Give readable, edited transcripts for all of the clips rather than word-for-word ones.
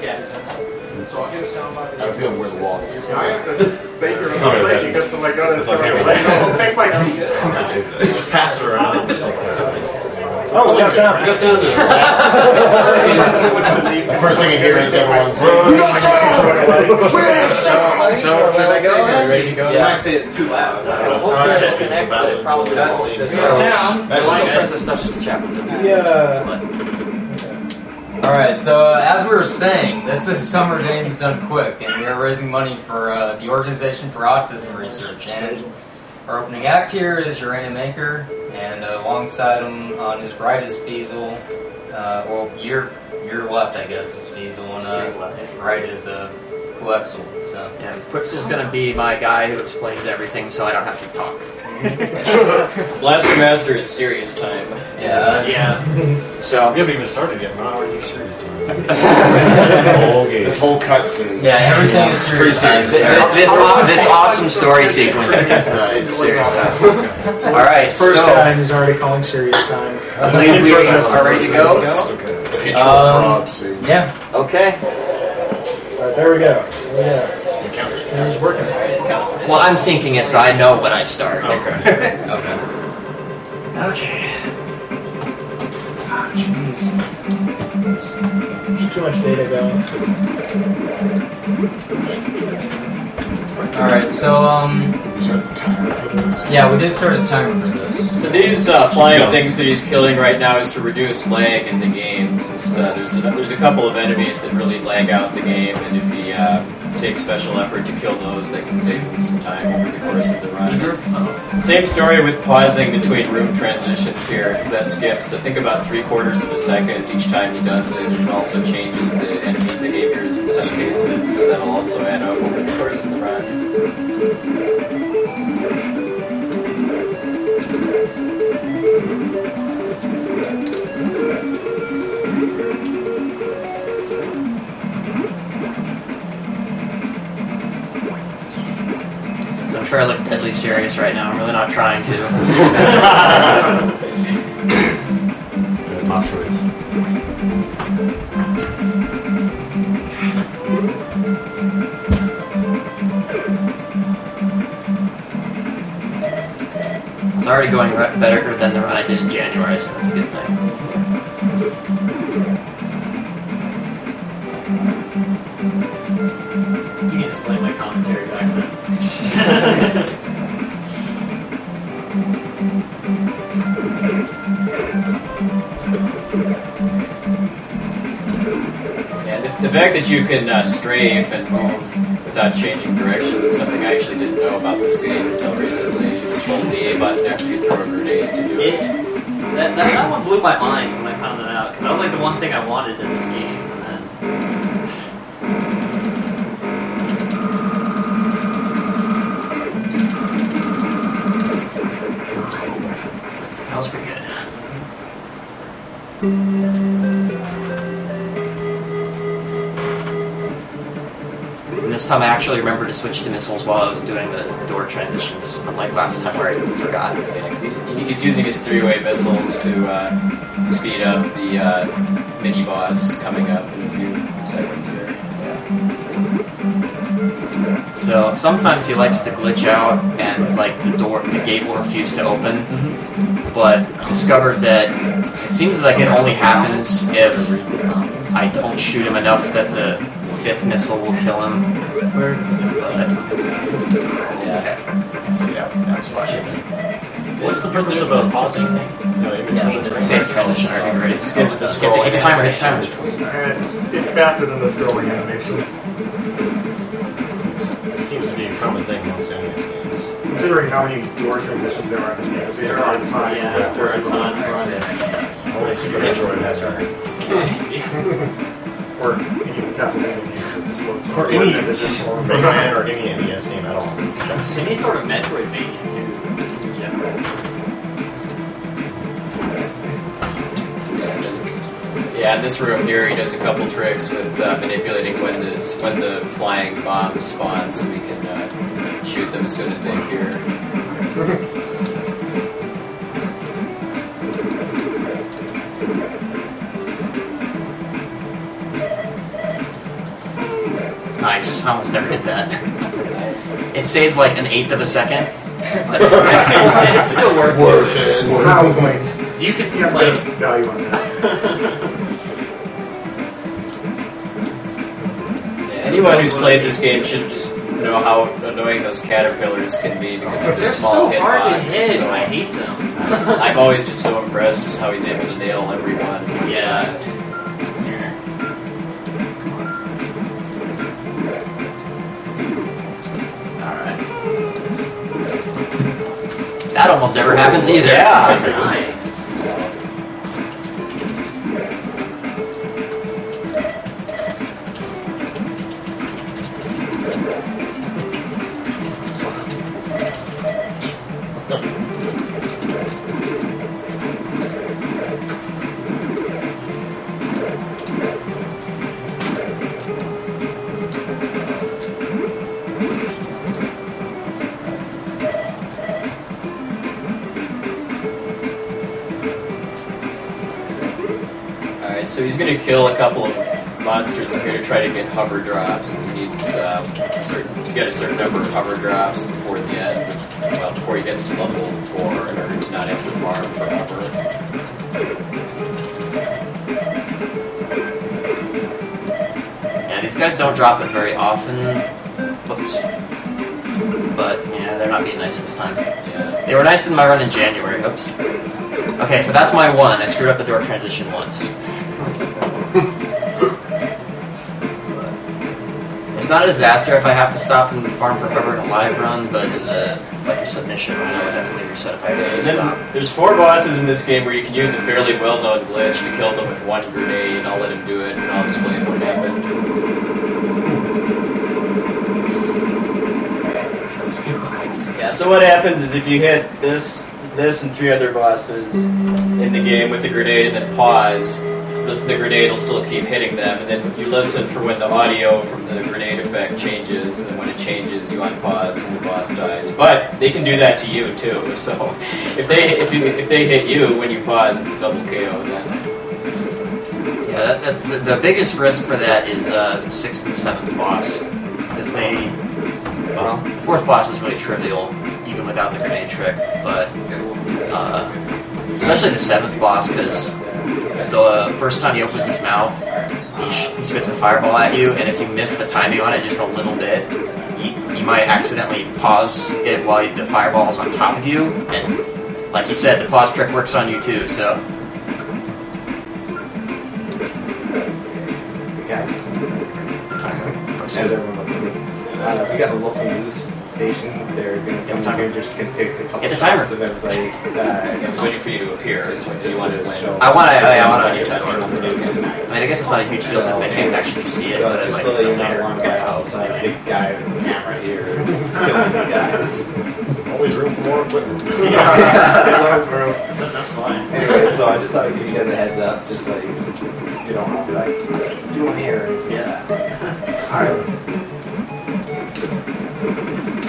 Yes. So I'll get a soundbite. I feel where the wall is. I have to bake your own plate because my gun is going away. I'll take my feet. Just pass it around. Oh, we got sound. The first thing you hear is everyone saying, "We got sound! So, should I go? Ready to go? Yeah, I'd say it's too loud. It probably won't. Yeah. Alright, so as we were saying, this is Summer Games Done Quick, and we are raising money for the Organization for Autism Research. And our opening act here is Urania Maker, and alongside him on his right is Feasel. Well, your left, I guess, is Feasel, and right is Quexel. So Yeah, Quixel's gonna be my guy who explains everything, so I don't have to talk. Blaster Master is serious time. yeah. So we haven't even started yet. Not already serious time. This whole cutscene. Yeah, everything is serious time. this awesome story sequence is serious time. All right, First time is already calling serious time. We are ready to go. Yeah. Okay. Alright, there we go. Yeah. It's working. Well, I'm syncing it, so I know when I start. Okay. Okay. Okay. Ah, jeez. There's too much data going. Alright, so, yeah, we did start a timer for this. So these flying things that he's killing right now is to reduce lag in the game, since there's a couple of enemies that really lag out the game, and if he takes special effort to kill those, that can save him some time over the course of the run. Same story with pausing between room transitions here, because that skips, I think, about 3/4 of a second each time he does it, and it also changes the enemy behaviors in some cases, so that'll also add up over the course of the run. I'm sure I look deadly serious right now. I'm really not trying to. Not sure it's. It's already going better than the run I did in January, so that's a good thing. You can just play my commentary back then. Yeah, the fact that you can strafe and move without changing direction is something I actually didn't know about this game until recently. You just hold the A button after you throw a grenade to do it. That one blew my mind when I found that out, because that was like the one thing I wanted in this game. That was pretty good. And this time I actually remembered to switch to missiles while I was doing the door transitions, unlike last time where I forgot. Yeah, 'cause he's using his three-way missiles to speed up the mini-boss coming up in a few seconds here. So sometimes he likes to glitch out and like the gate will refuse to open. But I discovered that it seems like it only happens if I don't shoot him enough that the 5th missile will kill him. Yeah. See, that's flashing. What's the purpose of a pausing thing? No, in between. Saves transition already, right? It skips the Hit scroll. the timer, hit the timer. It's faster than the scrolling animation. Seems to be a common thing amongst any of these games. Considering how many door transitions there are in this game, so there are a ton. Yeah, there are a ton. Only Super Metroid has that. Or even Castlevania games at the slow time. Or any Mega Man or any NES game at all. Any sort of Metroidvania, too, just in general. Yeah, in this room here, he does a couple tricks with manipulating when the flying bombs spawn, so we can shoot them as soon as they appear. Nice. I almost never hit that. It saves like 1/8 of a second. But And it's still working. Style points. You could You have like value on that. Anyone who's played this game should just know how annoying those caterpillars can be because of their they're small so hard to hitbox. hit. So I hate them. I'm always just so impressed just how he's able to nail everyone. Yeah. alright. That almost never happens either. Yeah. Nice. Alright, so he's going to kill a couple of monsters here to try to get hover drops, because he needs you get a certain number of hover drops before the end, well, before he gets to level 4 in order to not have to farm forever. Yeah, these guys don't drop it very often. Whoops. But, yeah, they're not being nice this time. Yeah. They were nice in my run in January. Oops. Okay, so that's my one. I screwed up the door transition once. It's not a disaster if I have to stop and farm for cover in a live run, but in the like a submission run, I would definitely reset if I had to stop. There's 4 bosses in this game where you can use a fairly well-known glitch to kill them with 1 grenade. I'll let him do it, and I'll explain what happened. Yeah, so what happens is if you hit this and 3 other bosses in the game with the grenade and then pause, the grenade will still keep hitting them, and then you listen for when the audio from the grenade effect changes, and then when it changes, you unpause and the boss dies. But they can do that to you too. So if they hit you when you pause, it's a double KO then. Yeah, that's the biggest risk for that is the 6th and 7th boss, because the 4th boss is really trivial even without the grenade trick, but especially the 7th boss, because the first time he opens his mouth, he spits a fireball at you, and if you miss the timing on it just a little bit, you might accidentally pause it while the fireball's on top of you, and like you said, the pause trick works on you too, so... Guys, as everyone wants to be, we got a local news station. They're going to come here just to take a couple shots of everybody. I was waiting for you to appear. It's what you wanted to show. I want to use that door. I mean, I guess it's not a huge deal since they can't actually see it, So but just like, to let you know, one guy outside, a big guy with a camera here, just killing the guys. Always room for more equipment. There's always room. That's fine. Anyway, so I just thought I'd give you guys a heads up, just so you don't have to be like, what's he doing here? Yeah. Alright.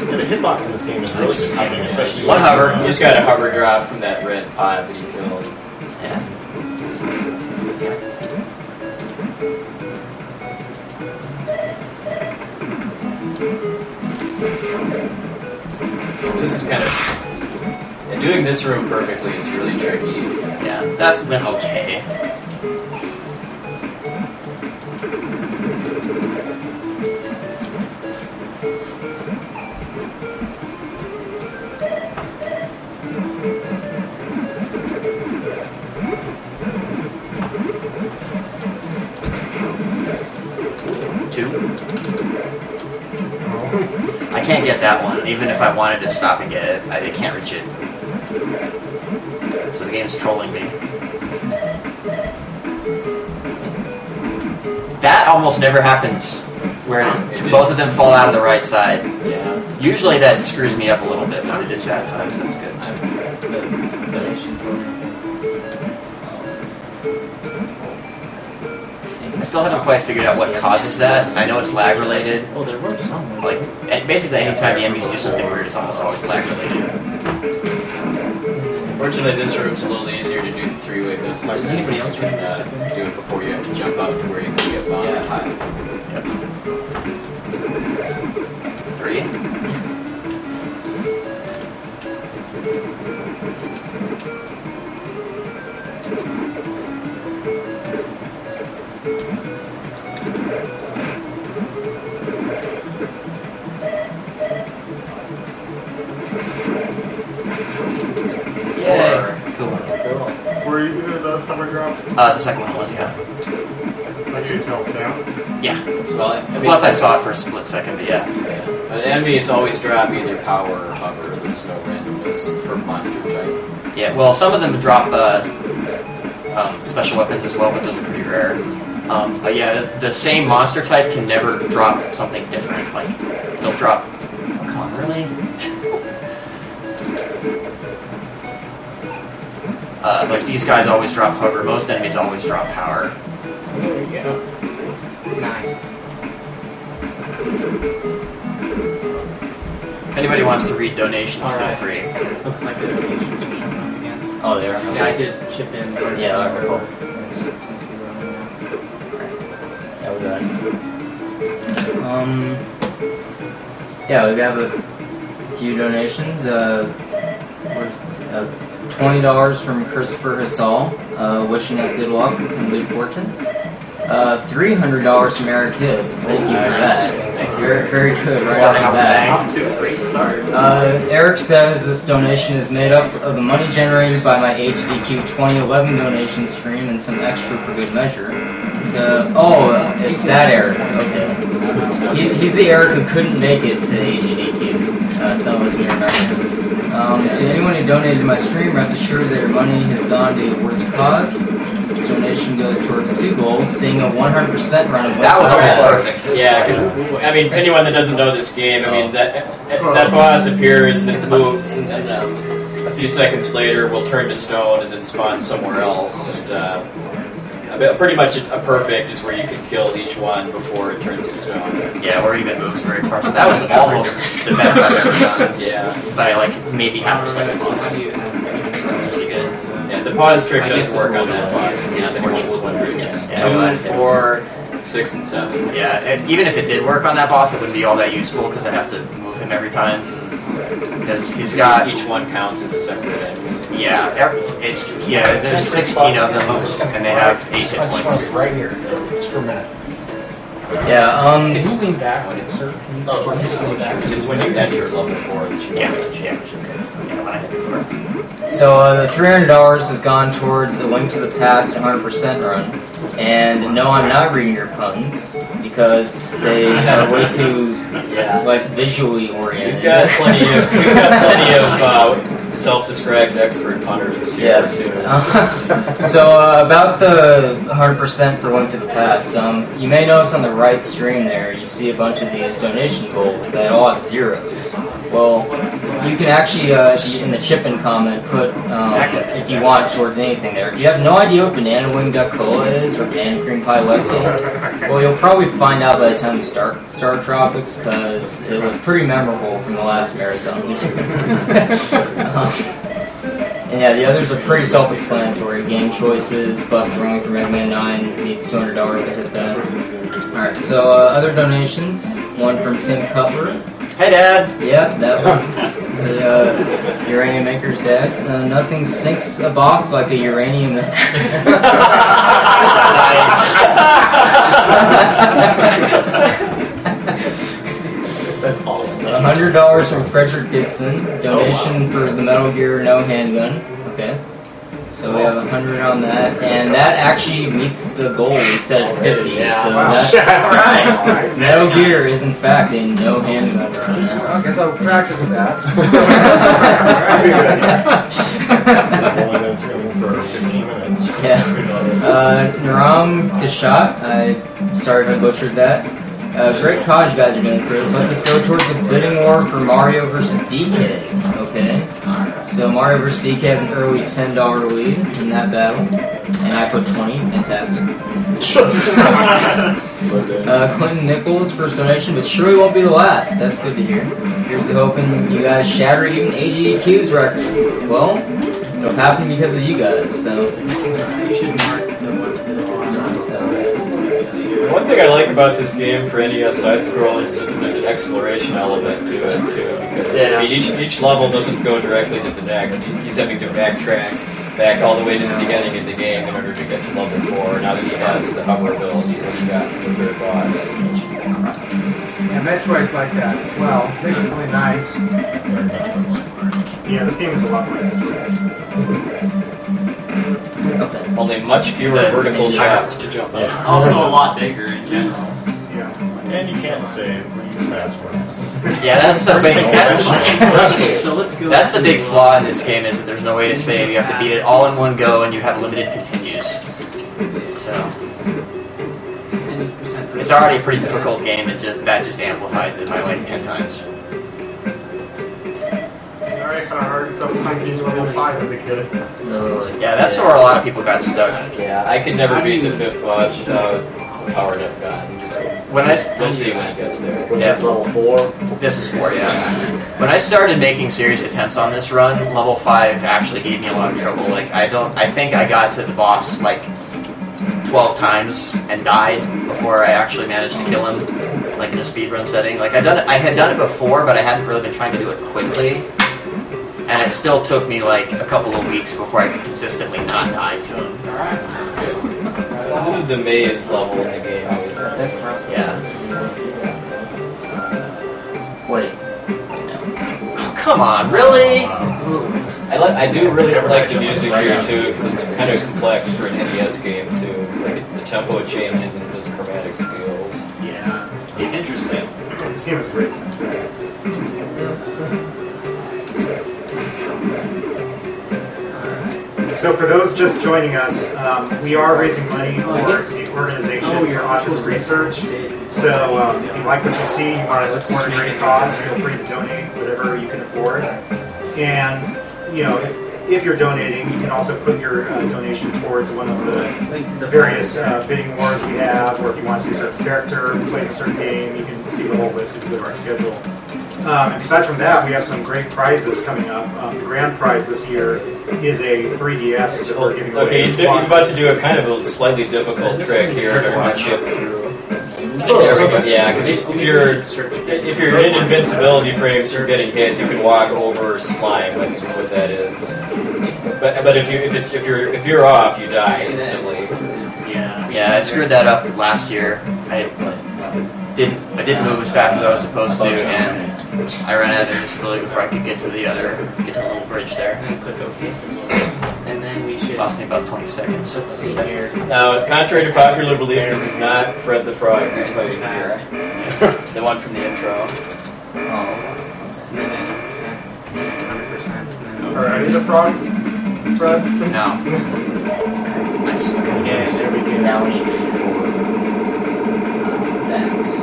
Yeah, the hitbox in this game is really deceiving, especially One hover. You just got a hover drop from that red pod that you killed. yeah. This is kind of... And doing this room perfectly is really tricky. Yeah, that went okay. I can't get that one, even if I wanted to stop and get it. I can't reach it. So the game's trolling me. That almost never happens, where both of them fall out of the right side. Yeah. Usually that screws me up a little bit, but it did that time, so that's good. I still haven't quite figured out what causes that. I know it's lag related. Oh, there were some. Like, basically anytime the enemies do something weird, it's almost always lag related. Fortunately, this room's a little easier to do the 3-way business. Does anybody else do it before you have to jump up to where you can get bombed. Yeah. The second one was, yeah. Like you held down? Yeah. Well, I mean, Plus I saw it for a split second, but yeah. An enemies always drop either power or hover. There's no randomness for monster type. Yeah, well, some of them drop special weapons as well, but those are pretty rare. But yeah, the same monster type can never drop something different. Like, it'll drop... Oh, come on, really? Like, these guys always drop hover. Most enemies always drop power. There we go. Nice. If anybody wants to read donations, feel Alright. free. Looks like the donations are showing up again. Oh, they are. Yeah, I did chip in. Yeah, alright, cool. Yeah, we got it. Yeah, we have a few donations. $20 from Christopher Hassall, wishing us good luck and good fortune. $300 from Eric Hibbs. Thank you for that. Thank you. Very, very good. Right off the bat. Off to a great start. Eric says this donation is made up of the money generated by my HDQ 2011 donation stream and some extra for good measure. It's that Eric. Okay. He's the Eric who couldn't make it to HDQ. Some of us may remember. To anyone who donated to my stream, rest assured that your money has gone to a worthy cause. This donation goes towards 2 goals, seeing a 100% run of That was almost perfect. Yeah, because I mean, anyone that doesn't know this game, I mean that boss appears and it moves, and then a few seconds later will turn to stone and then spawn somewhere else. And pretty much a perfect is where you can kill each one before it turns to stone. Yeah, or even moves very far. So that was almost the best I've ever done. Yeah. By like maybe half a second. That was really good. Yeah, the pause trick doesn't work on that boss. In case anyone was wondering, it's 2, 4, 6, and 7. Yeah, and even if it did work on that boss, it wouldn't be all that useful because I'd have to move him every time. Because he's got each one counts as a separate enemy. Yeah, there's 16 of them, and they have 8 hit points. Right here, just for a minute. Yeah, Can you lean back, sir? Just lean back. It's when you enter level 4 that you Yeah, want to yeah. When I hit the door. So the $300 has gone towards the Link to the Past 100% run. And no, I'm not reading your puns because they are way too like visually oriented. We've got plenty of self-described expert punters here. Yes. So about the 100% for Link to the Past, you may notice on the right stream there, you see a bunch of these donation goals that all have zeros. Well, you can actually, in the chip-in comment, put, if you want, towards anything there. If you have no idea what Banana Wing Duck Cola is, or Banana Cream Pie Lexi, well, you'll probably find out by the time you start Star Tropics, because it was pretty memorable from the last marathon. And yeah, the others are pretty self-explanatory. Game choices, Buster Rung for Mega Man 9 needs $200 to hit that. Alright, so other donations. One from Tim Cutler. Hey, Dad! Yep, that one. The Uranium Maker's dad. Nothing sinks a boss like a uranium maker. That's awesome. $100 from Frederick Dixon. Donation for the Metal Gear No Handgun. Okay. So we have 100 on that, and that actually meets the goal we set at 50. So that's right. Metal Gear is in fact a no handgun run now. I guess I'll practice that. I've only been streaming for 15 minutes. Yeah. Naram Kashat, I'm sorry if I butchered that. Great cause you guys are doing for this. Let us go towards the bidding war for Mario vs. DK. Okay. So Mario vs. DK has an early $10 lead in that battle. And I put 20. Fantastic. Clinton Nichols, first donation, but surely won't be the last. That's good to hear. Here's to hoping you guys shatter even AGDQ's record. Well, it'll happen because of you guys, so. You should mark the ones that are on. One thing I like about this game for NES side-scroll is just that there's an exploration element to it, too, because I mean, each level doesn't go directly to the next. He's having to backtrack back all the way to the beginning of the game in order to get to level 4, now that he has the hover ability that he got from the third boss. Yeah, Metroid's like that as well. It's really nice. Yeah, this game is a lot more. Only much fewer vertical shafts to jump on. Also a lot bigger in general. Yeah. And you can't save or use passwords. Yeah, that's the big. So let's go. That's the big flaw in this game is that there's no way to save. You have to beat it all in one go, and you have limited continues. So it's already a pretty difficult game, and that just amplifies it by like 10 times. Alright, kind of hard a couple times using level 5 as a kid. Yeah, that's where a lot of people got stuck. Yeah, I could never beat the 5th boss without a powered up gun. We'll see when it gets there. Was this level 4? This is 4, yeah. When I started making serious attempts on this run, level 5 actually gave me a lot of trouble. Like I think I got to the boss like 12 times and died before I actually managed to kill him, like in a speedrun setting. Like I had done it before, but I hadn't really been trying to do it quickly, and it still took me like a couple of weeks before I could consistently not die to him. So this is the maze level in the game. Yeah. Wait. Oh, come on, really? I do really like the music here too, because it's kind of complex for an NES game too. It's like the tempo changes and his chromatic scales. Yeah, it's interesting. This game is great. So for those just joining us, we are raising money for the organization for Autism Research. So if you like what you see, you want to support a great cause, feel free to donate whatever you can afford. And if you're donating, you can also put your donation towards one of the various bidding wars we have, or if you want to see a certain character playing a certain game, you can see the whole list if you go to our schedule. And besides from that, we have some great prizes coming up. The grand prize this year is a 3DS that we're giving away. Okay, he's about to do a kind of a slightly difficult trick here to run skip through. Yeah, because if you're in invincibility frames from getting hit, you can walk over slime. I think is what that is. But if you're off, you die instantly. Yeah, I screwed that up last year. I didn't move as fast as I was supposed to, and I ran out of invincibility before I could get to the little bridge there. And click OK. And then we should. Lost me about 20 seconds. Let's see here. Now, contrary to popular belief, this is not Fred the Frog who's fighting here. The one from the intro. And then 90%. 100%. Alright, is a frog? Friends? No. Nice. Yeah, there we go. Now we need to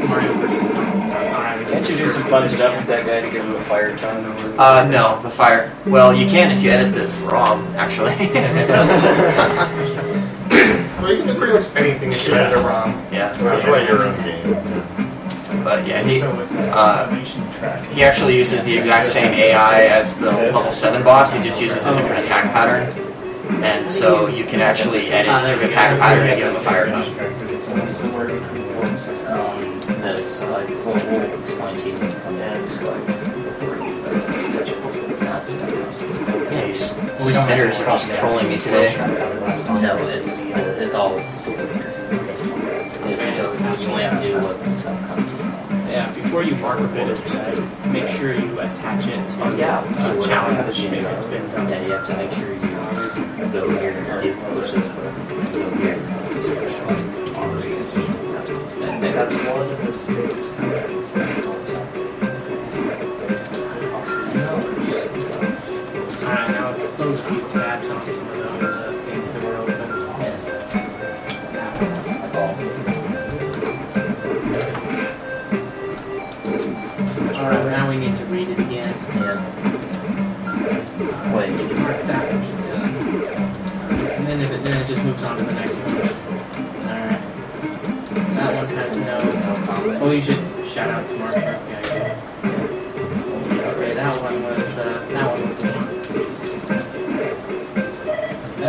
Mario versus Donkey Kong. Can't you do some fun stuff with that guy to give him a fire tongue? No, the fire. Well, you can if you edit the ROM, actually. Well, you can do pretty much anything if you edit a ROM. Yeah. That's why your own game. But yeah, he actually uses the exact same AI as the level 7 boss. He just uses a different attack pattern, and so you can actually edit his attack pattern and give him a fire tongue. this, like, we'll explain to you when you come next, like, before you, it's not yeah, these spinners are just trolling me today. No, it's all stupid. So you only have to do what's upcoming. Yeah, before you mark a bit of make sure you attach it to challenge if it's been done. Yeah, you have to make sure you go here and push this button. Go here, super strong. And that's one of the mistakes. Alright, now let's close a few tabs on some of those things that were open. Yes. Alright, now we need to read it again. Yeah. Wait, Did you mark that which is done? And then then it just moves on to the next one. Alright. So that one has no comment. Oh, you should shout out to Mark. Yeah, okay, that one was the one.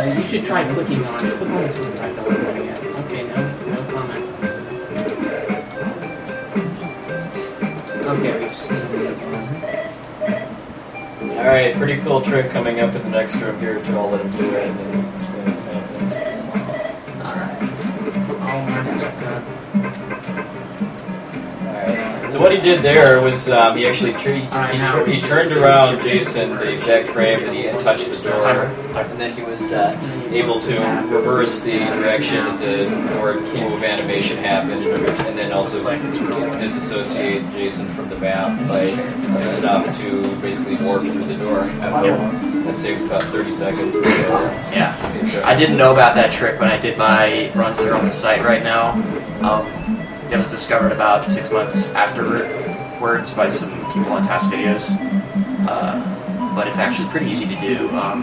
You should try clicking on it. Click on it to try the one again. Okay, no comment. Okay, we've seen this one. Alright, pretty cool trick coming up in the next room here too. I'll let him do it and then explain what happens. alright. Alright. So what he did there was he actually he turned around Jason the exact frame that he had touched the door, and then he able to reverse the direction that the door move animation happened, and then also disassociate Jason from the map by enough to basically warp through the door. That takes about 30 seconds or so. Yeah. I didn't know about that trick when I did my runs that are on the site right now. It was discovered about 6 months afterwards by some people on task videos. But it's actually pretty easy to do. I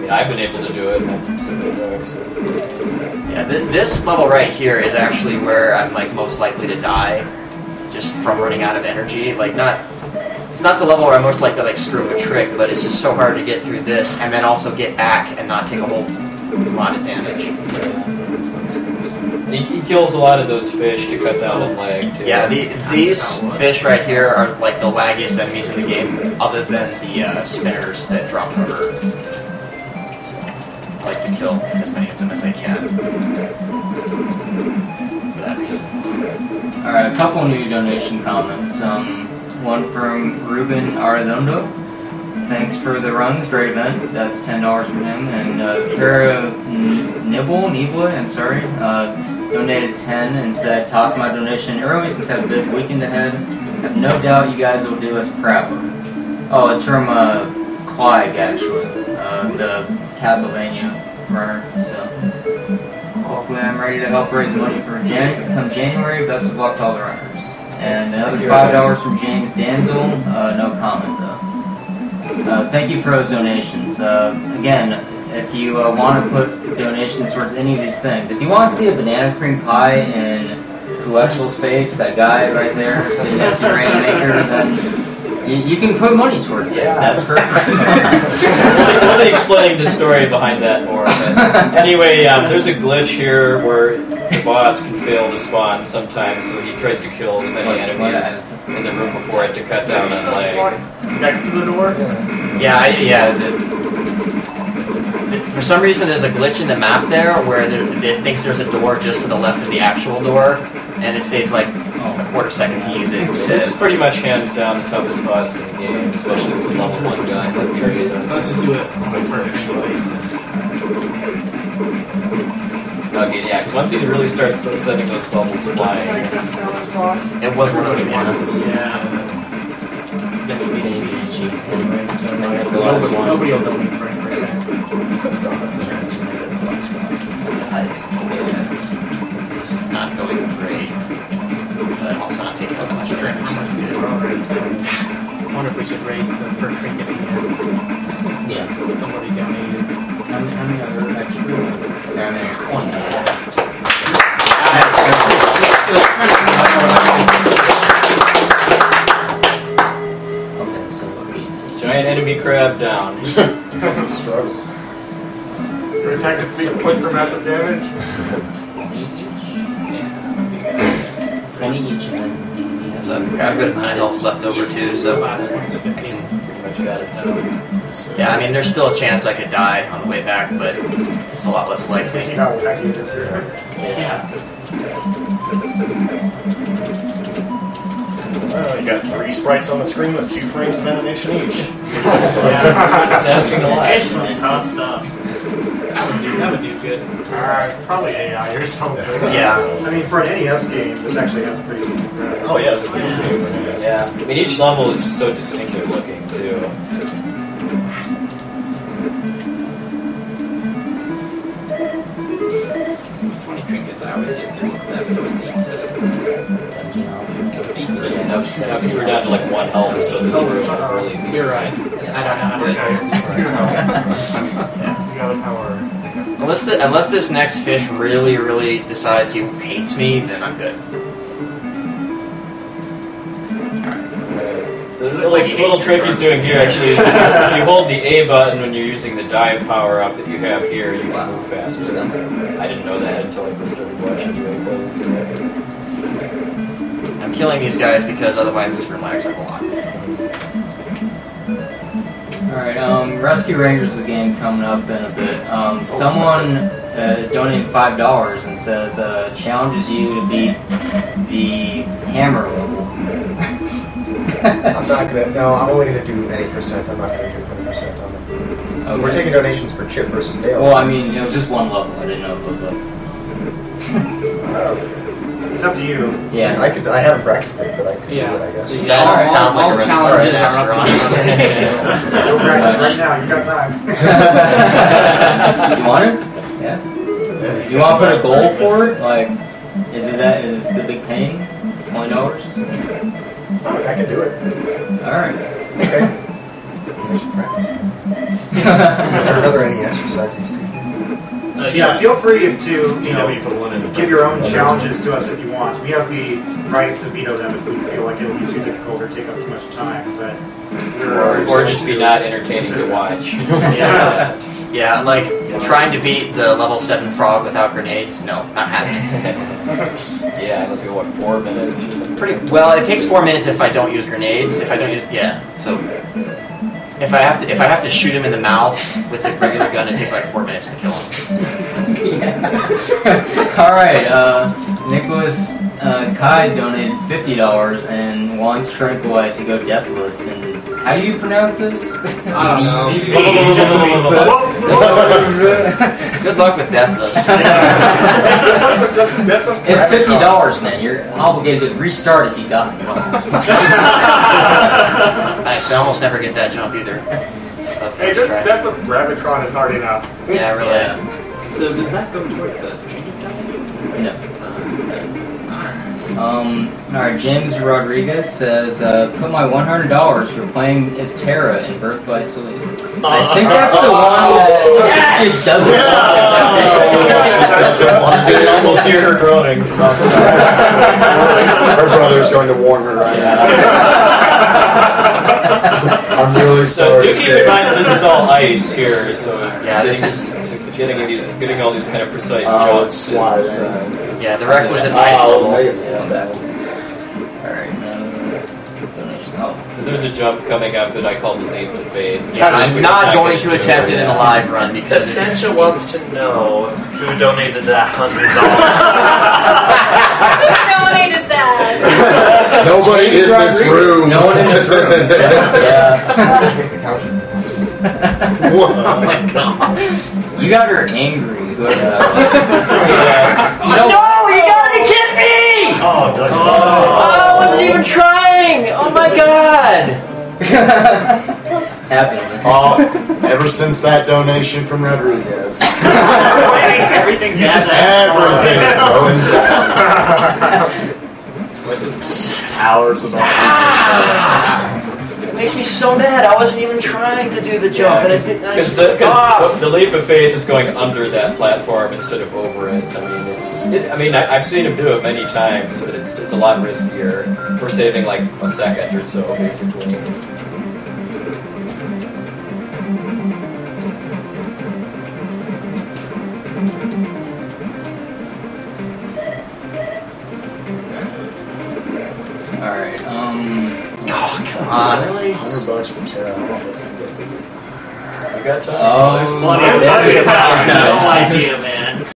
mean, I've been able to do it, and I'm considered no expert. Yeah, this level right here is actually where I'm like most likely to die, just from running out of energy. Like it's not the level where I'm most likely to like screw up a trick, but it's just so hard to get through this and then also get back and not take a whole lot of damage. He kills a lot of those fish to cut down on lag too. Yeah, these fish right here are like the laggiest enemies in the game, other than the spinners that drop rubber. So, I like to kill as many of them as I can for that reason. Alright, a couple new donation comments. One from Ruben Arredondo. Thanks for the runs, great event. That's $10 from him. And Kara Nibble, I'm sorry, donated 10 and said, toss my donation early since I have a big weekend ahead. Have no doubt you guys will do us proud. Oh, it's from Clyde, actually, the Castlevania runner. So hopefully I'm ready to help raise money for come January. Best of luck to all the runners. And another $5 from James Danzel. No comment though. Thank you for those donations. Again, if you want to put donations towards any of these things, if you want to see a banana cream pie in Kuexel's face, that guy right there, sitting next to Rainmaker, then you can put money towards that. That's perfect. We'll be explaining the story behind that more. But anyway, there's a glitch here where the boss can fail to spawn sometimes, so he tries to kill as many enemies in the room before it to cut down on lag. Next to the door? Yeah. For some reason, there's a glitch in the map there where it thinks there's a door just to the left of the actual door, and it saves like a quarter second to use it. This is pretty much hands down the toughest boss in the game, especially with the level 1 guy. Let's just do it on a first basis. Okay, yeah, because once he really starts setting those bubbles flying, it was one of the ones. Yeah. Anyway, so nobody will donate for 1%. This is not going great, but I'm also not taking up much damage, so that's good. I wonder if we should raise the per trinket again. Yeah. Somebody donated. How many other extra? Yeah, I mean, 20. Giant enemy crab down. That's some struggle. For attack to be a quicker amount damage? 20 each of them. So I've got a good amount of health left over too, so I Last one's 50. can pretty much got it done. Yeah, I mean, there's still a chance I could die on the way back, but it's a lot less likely. See how wacky it is here. Yeah. Well, you got 3 sprites on the screen with 2 frames of animation each. Yeah. It's asking a lot. It's some tough stuff. That would do good. Probably AI or something. Yeah. I mean, for an NES game, this actually has a pretty decent graphics. Oh yeah, it's really Yeah, I mean each level is just so distinctive looking too. 20 trinkets, I always look for them, so it's 8 to 17 options. Yeah, now if you were down to like 1 health, so this version would really be. You're right. I don't know how to You got a power. Unless this next fish really decides he hates me, then I'm good. So the little trick he's doing here actually is if you hold the A button when you're using the dive power up that you have here, you can move faster. I didn't know that until I first started watching you play this. I'm killing these guys because otherwise this room lags up a lot. Alright, Rescue Rangers is a game coming up in a bit. Someone is donating $5 and says, challenges you to beat the hammer level. I'm not gonna, no, I'm only gonna do any percent, I'm not gonna do 100% on it. Okay. We're taking donations for Chip versus Dale. Well, I mean, it was just one level. I didn't know if it was up. It's up to you. Yeah. I haven't practiced it, but I could do it, I guess. See, That all sounds like a recipe challenges for are up to disaster, Go practice right now. You got time. You want it? Yeah. You want to put a goal for it? Like, is it a big pain? $20? I can do it. Alright. Okay. I should practice. Is there another NES besides these two? Yeah, feel free to you put one in give your own challenges to us if you want. We have the right to veto them if we feel like it'll be too difficult or take up too much time. But Or just be not entertaining to watch. Yeah. Yeah, like trying to beat the level 7 frog without grenades. No, not happening. Yeah, let's go, what, 4 minutes or something? Pretty well. It takes 4 minutes if I don't use grenades. If I don't use so if I have to shoot him in the mouth with the regular gun, it takes like 4 minutes to kill him. Alright, Nicholas Kai donated $50 and wants Tranquilite to go deathless. And how do you pronounce this? I don't know. Good luck with deathless. It's $50, man. You're obligated to restart if you die. Nice. I almost never get that jump either. Hey, just Deathless Gravitron is hard enough. Yeah, really. Yeah. So does that go towards the training side? No. Alright, James Rodriguez says, put my $100 for playing as Terra in Birth by Sleep. I think that's the one that just doesn't I can almost hear her groaning from outside. Her brother's going to warn her right now. I'm really So sorry. do keep in mind that this is all ice here, so Yeah, this this is getting all these kind of precise Oh, it's jumps. sliding. Yeah, the requisite ice Oh, level. maybe it's that. Alright, donation. Oh. There's a jump coming up that I call the leap of faith. Yeah, I'm not going to attempt it in a live run because Essentia wants to know who donated that $100. Who donated that? Nobody in this room. No one in this room. So, yeah. Oh my god. You got her angry. Whoever that was. No, you gotta be kidding me! Oh, darn it. Oh, I wasn't even trying! Oh my god! Happy. Oh, ever since that donation from Rodriguez. Everything Everything's going down. Hours of It makes me so mad. I wasn't even trying to do the jump, and I didn't. Because the leap of faith is going under that platform instead of over it. I mean, I've seen him do it many times, but it's a lot riskier. We're saving like a second or so, basically. Alright, Oh, come on. Really? $100 for Terra. I don't know if that's going to get me. You got time? Oh, There's plenty of there's time. plenty of No time. idea